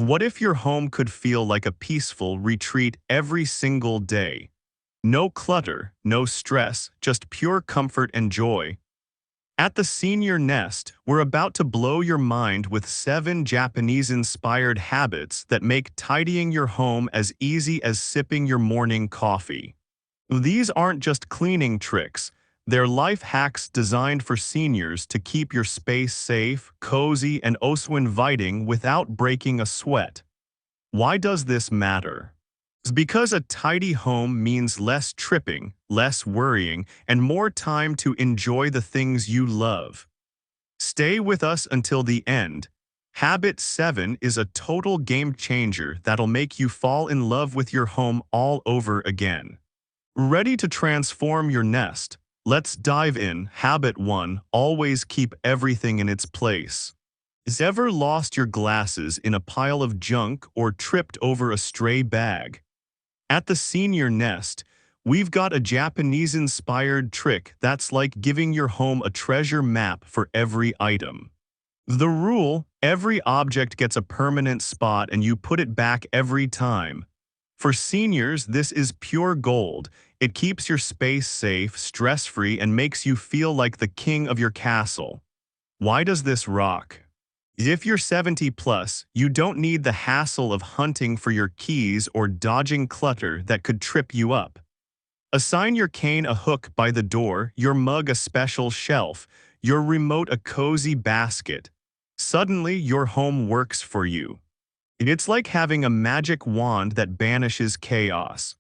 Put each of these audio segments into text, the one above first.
What if your home could feel like a peaceful retreat every single day? No clutter, no stress, just pure comfort and joy. At the Senior Nest, we're about to blow your mind with 7 Japanese-inspired habits that make tidying your home as easy as sipping your morning coffee. These aren't just cleaning tricks. They're life hacks designed for seniors to keep your space safe, cozy, and also inviting without breaking a sweat. Why does this matter? It's because a tidy home means less tripping, less worrying, and more time to enjoy the things you love. Stay with us until the end. Habit 7 is a total game changer that'll make you fall in love with your home all over again. Ready to transform your nest? Let's dive in. Habit 1. Always keep everything in its place. Has ever lost your glasses in a pile of junk or tripped over a stray bag? At the Senior Nest, we've got a Japanese-inspired trick that's like giving your home a treasure map for every item. The rule: every object gets a permanent spot and you put it back every time. For seniors, this is pure gold. It keeps your space safe, stress-free, and makes you feel like the king of your castle. Why does this rock? If you're 70 plus, you don't need the hassle of hunting for your keys or dodging clutter that could trip you up. Assign your cane a hook by the door, your mug a special shelf, your remote a cozy basket. Suddenly, your home works for you. It's like having a magic wand that banishes chaos.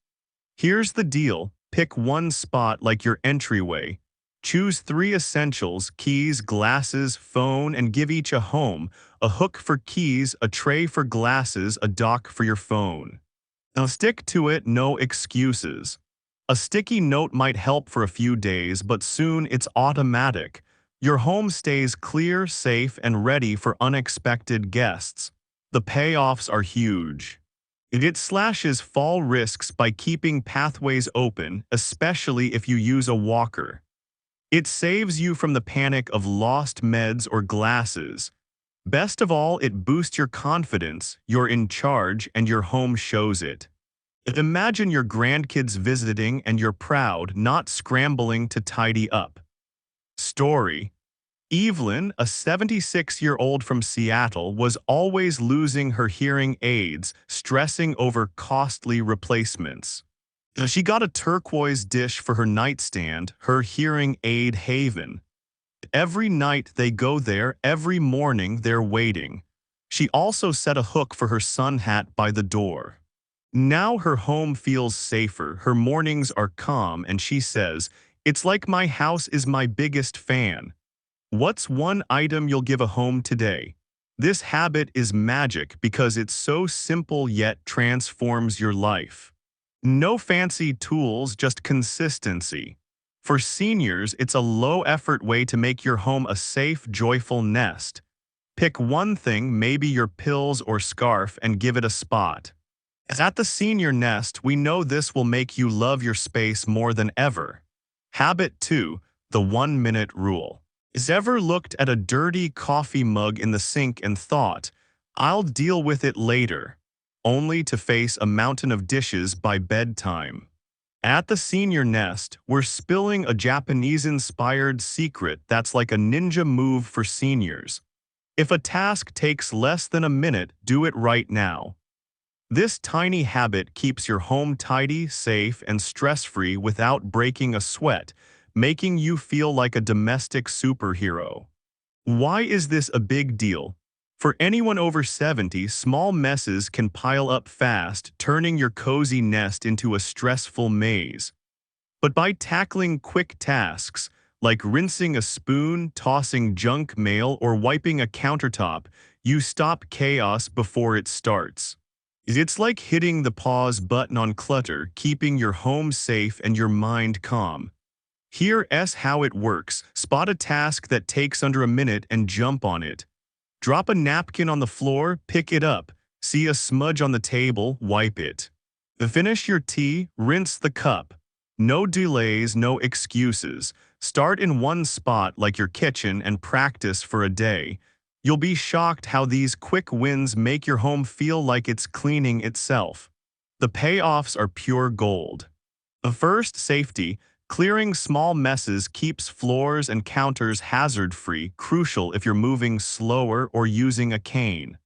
Here's the deal: pick one spot like your entryway. Choose 3 essentials: keys, glasses, phone, and give each a home: a hook for keys, a tray for glasses, a dock for your phone. Now stick to it, no excuses. A sticky note might help for a few days, but soon it's automatic. Your home stays clear, safe, and ready for unexpected guests. The payoffs are huge. It slashes fall risks by keeping pathways open, especially if you use a walker. It saves you from the panic of lost meds or glasses. Best of all, it boosts your confidence. You're in charge, and your home shows it. Imagine your grandkids visiting and you're proud, not scrambling to tidy up. Story: Evelyn, a 76-year-old from Seattle, was always losing her hearing aids, stressing over costly replacements. She got a turquoise dish for her nightstand, her hearing aid haven. Every night they go there, every morning they're waiting. She also set a hook for her sun hat by the door. Now her home feels safer, her mornings are calm, and she says, "It's like my house is my biggest fan." What's one item you'll give a home today? This habit is magic because it's so simple yet transforms your life. No fancy tools, just consistency. For seniors, it's a low-effort way to make your home a safe, joyful nest. Pick one thing, maybe your pills or scarf, and give it a spot. At the Senior Nest, we know this will make you love your space more than ever. Habit 2. The 1-minute rule. Has ever looked at a dirty coffee mug in the sink and thought, "I'll deal with it later," only to face a mountain of dishes by bedtime? At the Senior Nest, we're spilling a Japanese-inspired secret that's like a ninja move for seniors. If a task takes less than a minute, do it right now. This tiny habit keeps your home tidy, safe, and stress-free without breaking a sweat, making you feel like a domestic superhero. Why is this a big deal? For anyone over 70, small messes can pile up fast, turning your cozy nest into a stressful maze. But by tackling quick tasks, like rinsing a spoon, tossing junk mail, or wiping a countertop, you stop chaos before it starts. It's like hitting the pause button on clutter, keeping your home safe and your mind calm. Here's how it works. Spot a task that takes under a minute and jump on it. Drop a napkin on the floor, pick it up. See a smudge on the table, wipe it. Finish your tea, rinse the cup. No delays, no excuses. Start in one spot like your kitchen and practice for a day. You'll be shocked how these quick wins make your home feel like it's cleaning itself. The payoffs are pure gold. First, safety. Clearing small messes keeps floors and counters hazard-free, crucial if you're moving slower or using a cane.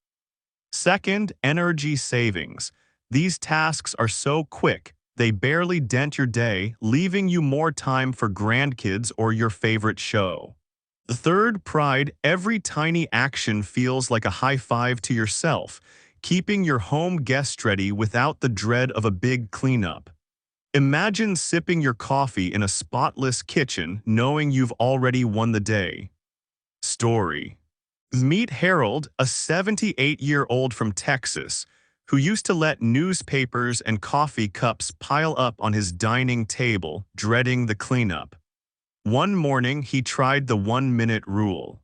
Second, energy savings. These tasks are so quick, they barely dent your day, leaving you more time for grandkids or your favorite show. Third, pride. Every tiny action feels like a high five to yourself, keeping your home guest ready without the dread of a big cleanup. Imagine sipping your coffee in a spotless kitchen knowing you've already won the day. Story. Meet Harold, a 78-year-old from Texas, who used to let newspapers and coffee cups pile up on his dining table, dreading the cleanup. One morning, he tried the 1-minute rule.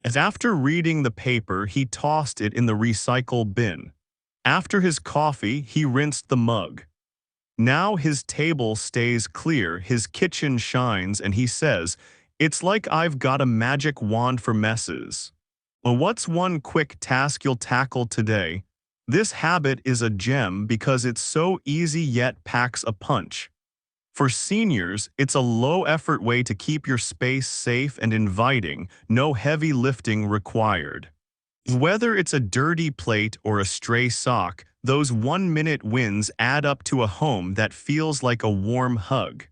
And after reading the paper, he tossed it in the recycle bin. After his coffee, he rinsed the mug. Now his table stays clear, his kitchen shines, and he says, "It's like I've got a magic wand for messes." Well, what's one quick task you'll tackle today? This habit is a gem because it's so easy yet packs a punch. For seniors, it's a low-effort way to keep your space safe and inviting, no heavy lifting required. Whether it's a dirty plate or a stray sock, those 1-minute wins add up to a home that feels like a warm hug.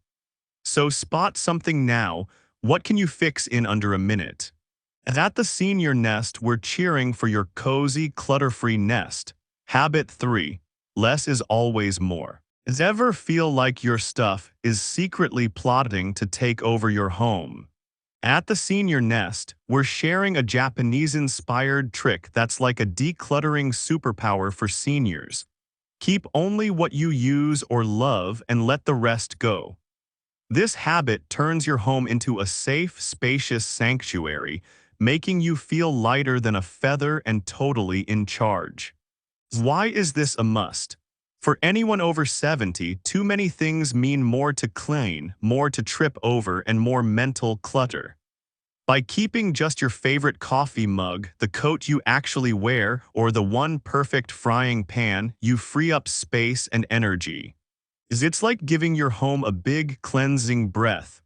So spot something now. What can you fix in under a minute? At the SeniorNest, we're cheering for your cozy, clutter-free nest. Habit 3. Less is always more. Does ever feel like your stuff is secretly plotting to take over your home? At the SeniorNest, we're sharing a Japanese-inspired trick that's like a decluttering superpower for seniors. Keep only what you use or love and let the rest go. This habit turns your home into a safe, spacious sanctuary, making you feel lighter than a feather and totally in charge. Why is this a must? For anyone over 70, too many things mean more to clean, more to trip over, and more mental clutter. By keeping just your favorite coffee mug, the coat you actually wear, or the one perfect frying pan, you free up space and energy. It's like giving your home a big cleansing breath.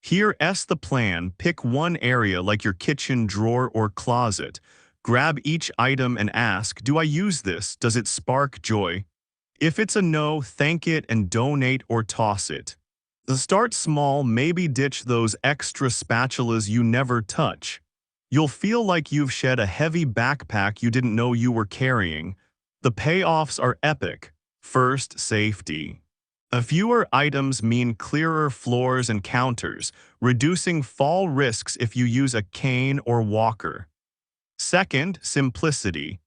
Here's the plan. Pick one area like your kitchen drawer or closet. Grab each item and ask, "Do I use this? Does it spark joy?" If it's a no, thank it and donate or toss it. Start small, maybe ditch those extra spatulas you never touch. You'll feel like you've shed a heavy backpack you didn't know you were carrying. The payoffs are epic. First, safety. Fewer items mean clearer floors and counters, reducing fall risks if you use a cane or walker. Second, simplicity.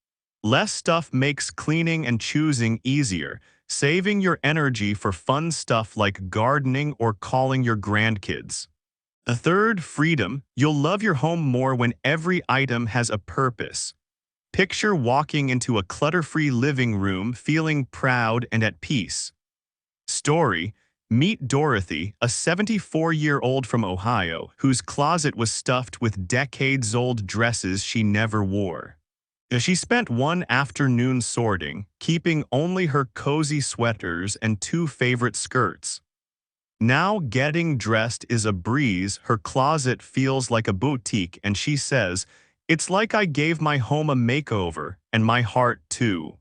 Less stuff makes cleaning and choosing easier, saving your energy for fun stuff like gardening or calling your grandkids. Third, freedom. You'll love your home more when every item has a purpose. Picture walking into a clutter-free living room feeling proud and at peace. Story. Meet Dorothy, a 74-year-old from Ohio whose closet was stuffed with decades-old dresses she never wore. She spent one afternoon sorting, keeping only her cozy sweaters and 2 favorite skirts. Now getting dressed is a breeze, her closet feels like a boutique, and she says, "It's like I gave my home a makeover, and my heart too."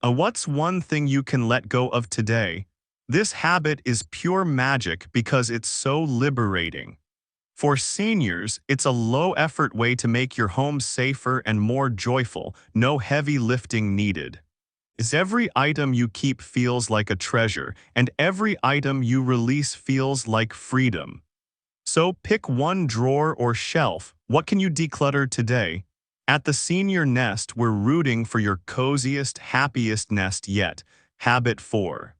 What's one thing you can let go of today? This habit is pure magic because it's so liberating. For seniors, it's a low-effort way to make your home safer and more joyful, no heavy lifting needed. Every item you keep feels like a treasure, and every item you release feels like freedom. So pick one drawer or shelf. What can you declutter today? At the SeniorNest, we're rooting for your coziest, happiest nest yet. Habit 4.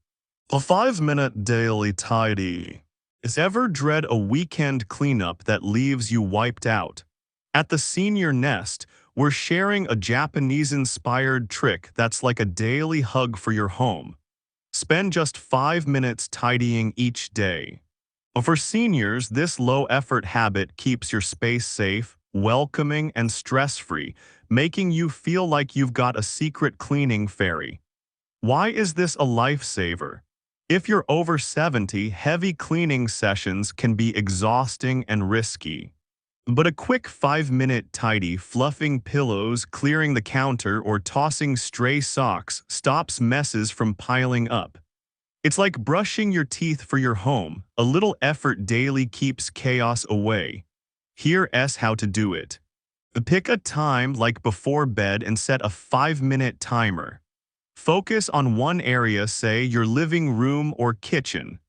A 5-minute daily tidy. Ever dread a weekend cleanup that leaves you wiped out? At the SeniorNest, we're sharing a Japanese-inspired trick that's like a daily hug for your home. Spend just 5 minutes tidying each day. For seniors, this low-effort habit keeps your space safe, welcoming, and stress-free, making you feel like you've got a secret cleaning fairy. Why is this a lifesaver? If you're over 70, heavy cleaning sessions can be exhausting and risky. But a quick 5-minute tidy, fluffing pillows, clearing the counter, or tossing stray socks stops messes from piling up. It's like brushing your teeth for your home. A little effort daily keeps chaos away. Here's how to do it. Pick a time like before bed and set a 5-minute timer. Focus on one area, say your living room or kitchen.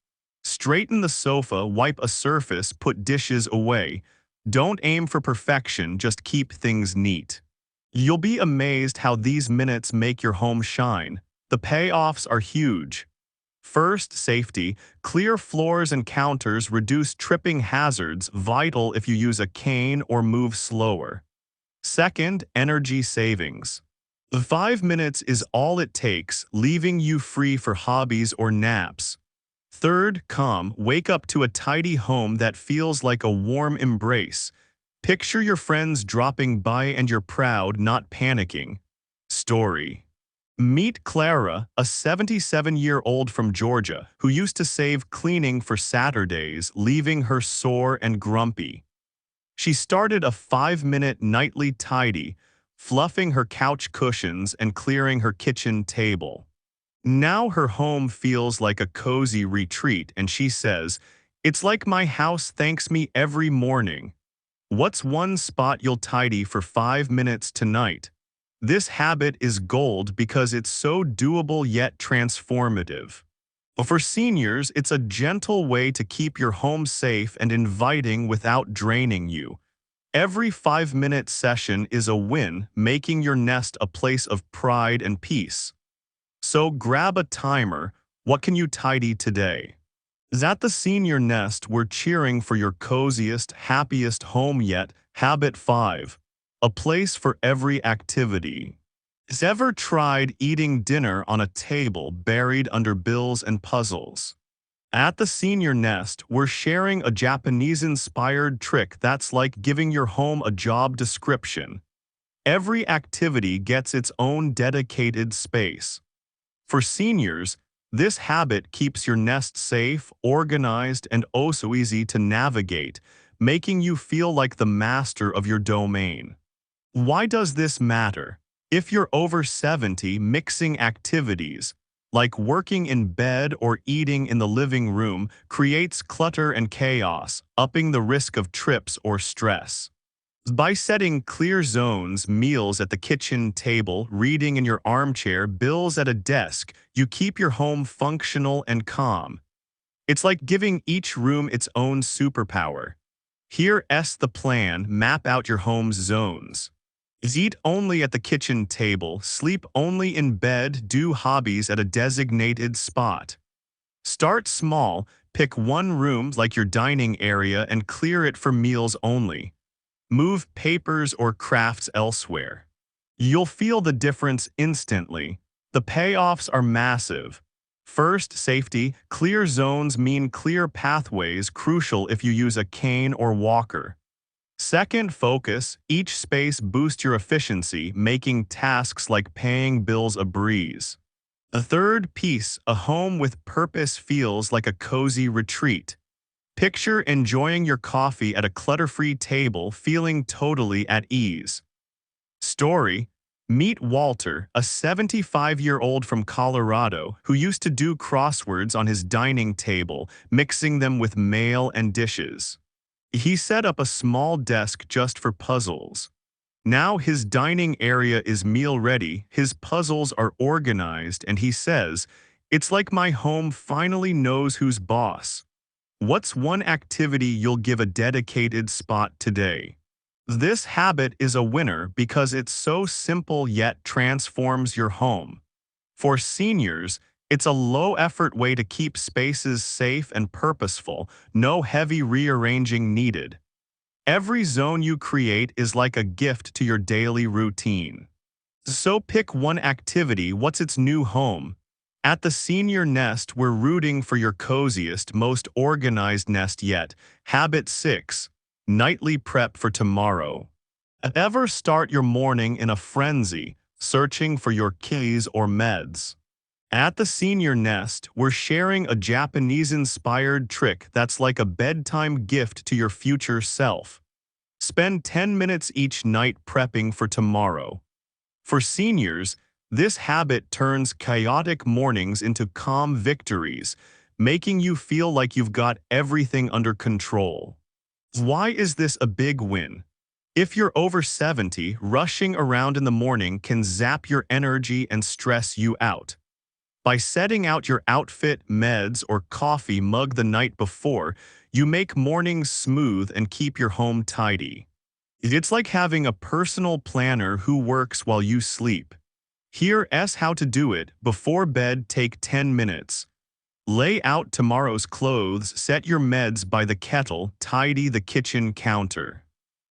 Straighten the sofa, wipe a surface, put dishes away. Don't aim for perfection, just keep things neat. You'll be amazed how these minutes make your home shine. The payoffs are huge. First, safety. Clear floors and counters reduce tripping hazards, vital if you use a cane or move slower. Second, energy savings. 5 minutes is all it takes, leaving you free for hobbies or naps. Third, calm. Wake up to a tidy home that feels like a warm embrace. Picture your friends dropping by and you're proud, not panicking. Story. Meet Clara, a 77-year-old from Georgia who used to save cleaning for Saturdays, leaving her sore and grumpy. She started a 5-minute nightly tidy, fluffing her couch cushions and clearing her kitchen table. Now her home feels like a cozy retreat, and she says, "It's like my house thanks me every morning." What's one spot you'll tidy for 5 minutes tonight? This habit is gold because it's so doable yet transformative. For seniors, it's a gentle way to keep your home safe and inviting without draining you. Every 5-minute session is a win, making your nest a place of pride and peace. So grab a timer. What can you tidy today? At the TheSeniorNest, we're cheering for your coziest, happiest home yet. Habit 5. A place for every activity. Has ever tried eating dinner on a table buried under bills and puzzles? At the TheSeniorNest, we're sharing a Japanese-inspired trick that's like giving your home a job description. Every activity gets its own dedicated space. For seniors, this habit keeps your nest safe, organized, and oh so easy to navigate, making you feel like the master of your domain. Why does this matter? If you're over 70, mixing activities, like working in bed or eating in the living room, creates clutter and chaos, upping the risk of trips or stress. By setting clear zones, meals at the kitchen table, reading in your armchair, bills at a desk, you keep your home functional and calm. It's like giving each room its own superpower. Here's the plan. Map out your home's zones. Eat only at the kitchen table, sleep only in bed, do hobbies at a designated spot. Start small, pick one room like your dining area and clear it for meals only. Move papers or crafts elsewhere. You'll feel the difference instantly. The payoffs are massive. First, safety. Clear zones mean clear pathways, crucial if you use a cane or walker. Second, focus. Each space boosts your efficiency, making tasks like paying bills a breeze. A third, peace. A home with purpose feels like a cozy retreat. Picture enjoying your coffee at a clutter-free table, feeling totally at ease. Story. Meet Walter, a 75-year-old from Colorado who used to do crosswords on his dining table, mixing them with mail and dishes. He set up a small desk just for puzzles. Now his dining area is meal-ready, his puzzles are organized, and he says, "It's like my home finally knows who's boss." What's one activity you'll give a dedicated spot today? This habit is a winner because it's so simple yet transforms your home. For seniors, it's a low-effort way to keep spaces safe and purposeful, no heavy rearranging needed. Every zone you create is like a gift to your daily routine. So pick one activity. What's its new home? At the TheSeniorNest, we're rooting for your coziest, most organized nest yet. Habit 6. Nightly prep for tomorrow. Ever start your morning in a frenzy, searching for your keys or meds? At the Senior Nest, we're sharing a Japanese-inspired trick that's like a bedtime gift to your future self. Spend 10 minutes each night prepping for tomorrow. For seniors, this habit turns chaotic mornings into calm victories, making you feel like you've got everything under control. Why is this a big win? If you're over 70, rushing around in the morning can zap your energy and stress you out. By setting out your outfit, meds, or coffee mug the night before, you make mornings smooth and keep your home tidy. It's like having a personal planner who works while you sleep. Here's how to do it. Before bed, take 10 minutes. Lay out tomorrow's clothes, set your meds by the kettle, tidy the kitchen counter.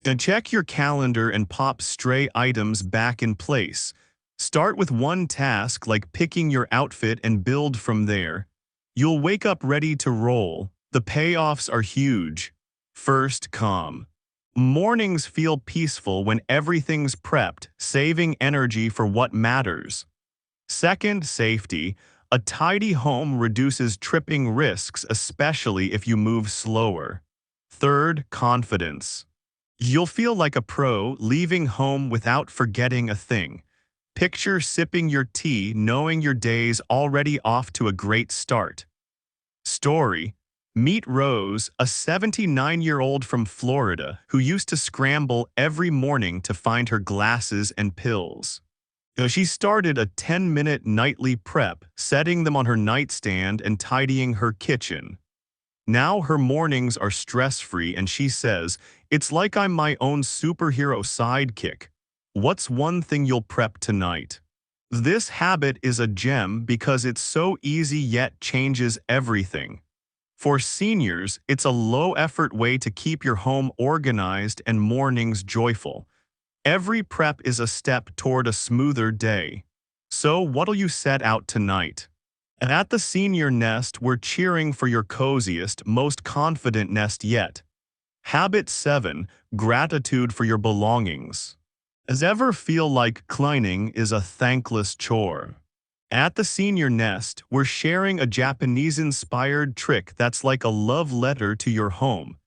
And check your calendar and pop stray items back in place. Start with one task like picking your outfit and build from there. You'll wake up ready to roll. The payoffs are huge. First, calm. Mornings feel peaceful when everything's prepped, saving energy for what matters. Second, safety. A tidy home reduces tripping risks, especially if you move slower. Third, confidence. You'll feel like a pro leaving home without forgetting a thing. Picture sipping your tea knowing your day's already off to a great start. Story. Meet Rose, a 79-year-old from Florida who used to scramble every morning to find her glasses and pills. She started a 10-minute nightly prep, setting them on her nightstand and tidying her kitchen. Now her mornings are stress-free and she says, "It's like I'm my own superhero sidekick." What's one thing you'll prep tonight? This habit is a gem because it's so easy yet changes everything. For seniors, it's a low-effort way to keep your home organized and mornings joyful. Every prep is a step toward a smoother day. So what'll you set out tonight? At the Senior Nest, we're cheering for your coziest, most confident nest yet. Habit 7. Gratitude for your belongings. Does ever feel like cleaning is a thankless chore? At the Senior Nest, we're sharing a Japanese-inspired trick that's like a love letter to your home.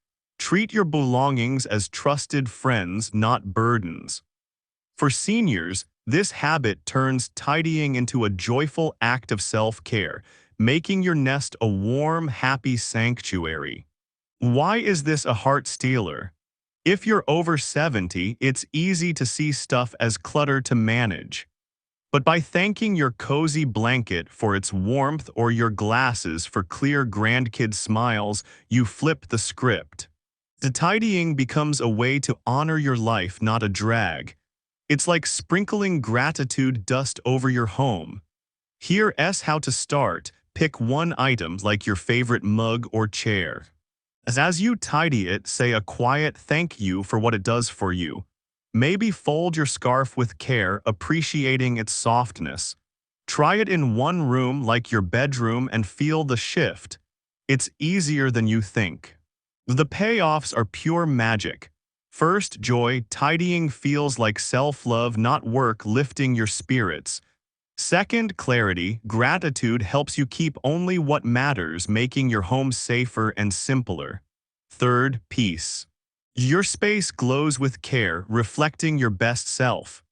Treat your belongings as trusted friends, not burdens. For seniors, this habit turns tidying into a joyful act of self-care, making your nest a warm, happy sanctuary. Why is this a heart stealer? If you're over 70, it's easy to see stuff as clutter to manage. But by thanking your cozy blanket for its warmth or your glasses for clear grandkid smiles, you flip the script. The tidying becomes a way to honor your life, not a drag. It's like sprinkling gratitude dust over your home. Here's how to start. Pick one item like your favorite mug or chair. As you tidy it, say a quiet thank you for what it does for you. Maybe fold your scarf with care, appreciating its softness. Try it in one room like your bedroom and feel the shift. It's easier than you think. The payoffs are pure magic. First, joy. Tidying feels like self-love, not work, lifting your spirits. Second, clarity. Gratitude helps you keep only what matters, making your home safer and simpler. Third, peace. Your space glows with care, reflecting your best self.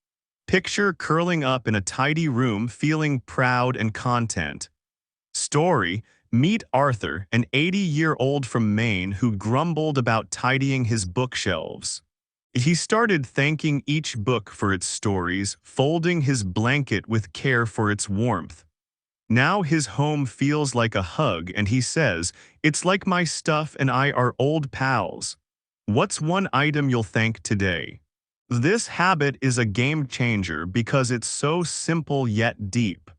Picture curling up in a tidy room, feeling proud and content. Story. Meet Arthur, an 80-year-old from Maine who grumbled about tidying his bookshelves. He started thanking each book for its stories, folding his blanket with care for its warmth. Now his home feels like a hug and he says, "It's like my stuff and I are old pals." What's one item you'll thank today? This habit is a game changer because it's so simple yet deep.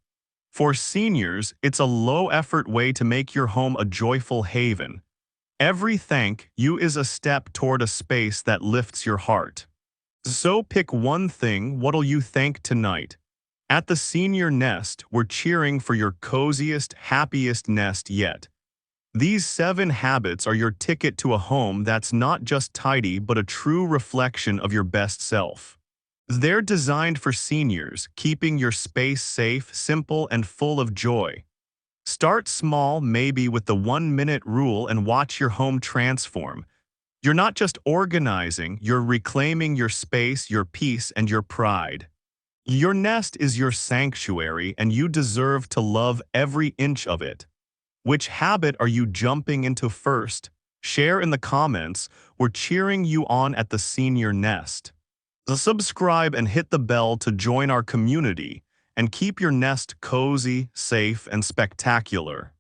For seniors, it's a low-effort way to make your home a joyful haven. Every thank you is a step toward a space that lifts your heart. So pick one thing. What'll you thank tonight? At the Senior Nest, we're cheering for your coziest, happiest nest yet. These 7 habits are your ticket to a home that's not just tidy but a true reflection of your best self. They're designed for seniors, keeping your space safe, simple, and full of joy. Start small, maybe with the 1-minute rule, and watch your home transform. You're not just organizing, you're reclaiming your space, your peace, and your pride. Your nest is your sanctuary, and you deserve to love every inch of it. Which habit are you jumping into first? Share in the comments. We're cheering you on at the Senior Nest. Subscribe and hit the bell to join our community and keep your nest cozy, safe, and spectacular.